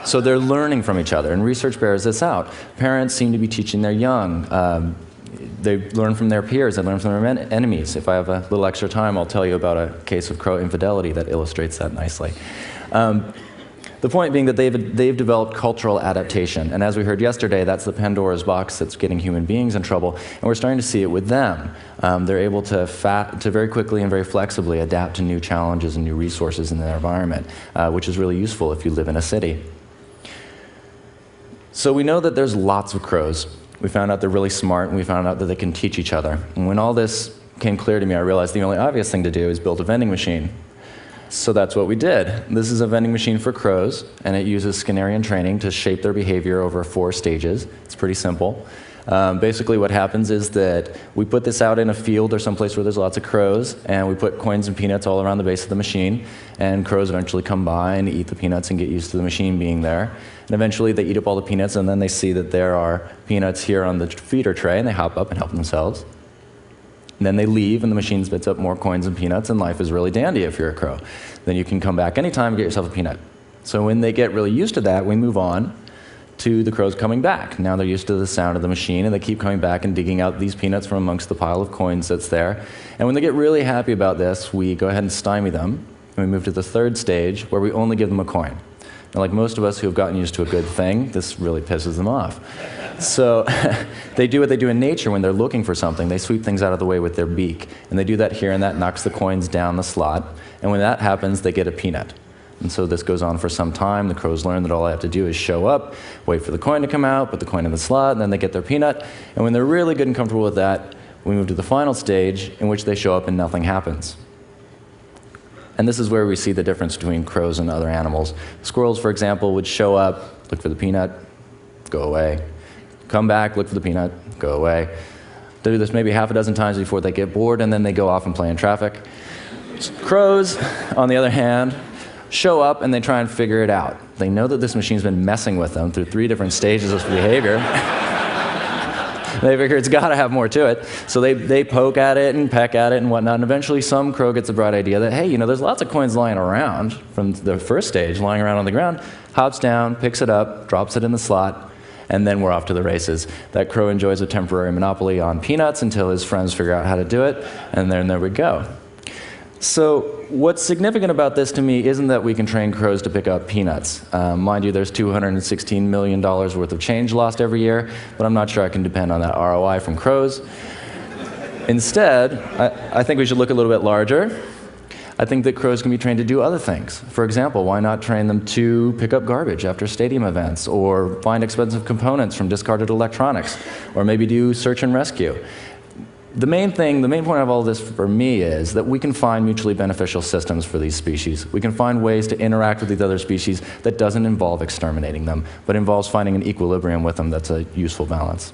So they're learning from each other, and research bears this out. Parents seem to be teaching their young. They learn from their peers, they learn from their enemies. If I have a little extra time, I'll tell you about a case of crow infidelity that illustrates that nicely. The point being that they've developed cultural adaptation, and as we heard yesterday, that's the Pandora's box that's getting human beings in trouble, and we're starting to see it with them. They're able to very quickly and very flexibly adapt to new challenges and new resources in their environment, which is really useful if you live in a city. So we know that there's lots of crows. We found out they're really smart, and we found out that they can teach each other. And when all this came clear to me, I realized the only obvious thing to do is build a vending machine. So that's what we did. This is a vending machine for crows, and it uses Skinnerian training to shape their behavior over 4 stages. It's pretty simple. Basically what happens is that we put this out in a field or someplace where there's lots of crows, and we put coins and peanuts all around the base of the machine, and crows eventually come by and eat the peanuts and get used to the machine being there. And eventually they eat up all the peanuts, and then they see that there are peanuts here on the feeder tray, and they hop up and help themselves. And then they leave, and the machine spits up more coins and peanuts, and life is really dandy if you're a crow. Then you can come back anytime and get yourself a peanut. So when they get really used to that, we move on to the crows coming back. Now they're used to the sound of the machine, and they keep coming back and digging out these peanuts from amongst the pile of coins that's there. And when they get really happy about this, we go ahead and stymie them, and we move to the 3rd stage, where we only give them a coin. Now, like most of us who have gotten used to a good thing, this really pisses them off. So they do what they do in nature when they're looking for something. They sweep things out of the way with their beak. And they do that here, and that knocks the coins down the slot. And when that happens, they get a peanut. And so this goes on for some time. The crows learn that all they have to do is show up, wait for the coin to come out, put the coin in the slot, and then they get their peanut. And when they're really good and comfortable with that, we move to the final stage, in which they show up and nothing happens. And this is where we see the difference between crows and other animals. Squirrels, for example, would show up, look for the peanut, go away. Come back, look for the peanut, go away. They do this maybe half a dozen times before they get bored, and then they go off and play in traffic. Crows, on the other hand, show up and they try and figure it out. They know that this machine's been messing with them through 3 different stages of behavior. They figure it's got to have more to it. So they poke at it and peck at it and whatnot, and eventually some crow gets a bright idea that, hey, there's lots of coins lying around from the 1st stage, lying around on the ground, hops down, picks it up, drops it in the slot, and then we're off to the races. That crow enjoys a temporary monopoly on peanuts until his friends figure out how to do it, and then there we go. So what's significant about this to me isn't that we can train crows to pick up peanuts. Mind you, there's $216 million worth of change lost every year, but I'm not sure I can depend on that ROI from crows. Instead, I think we should look a little bit larger. I think that crows can be trained to do other things. For example, why not train them to pick up garbage after stadium events, or find expensive components from discarded electronics, or maybe do search and rescue. The main point of all this for me is that we can find mutually beneficial systems for these species. We can find ways to interact with these other species that doesn't involve exterminating them, but involves finding an equilibrium with them that's a useful balance.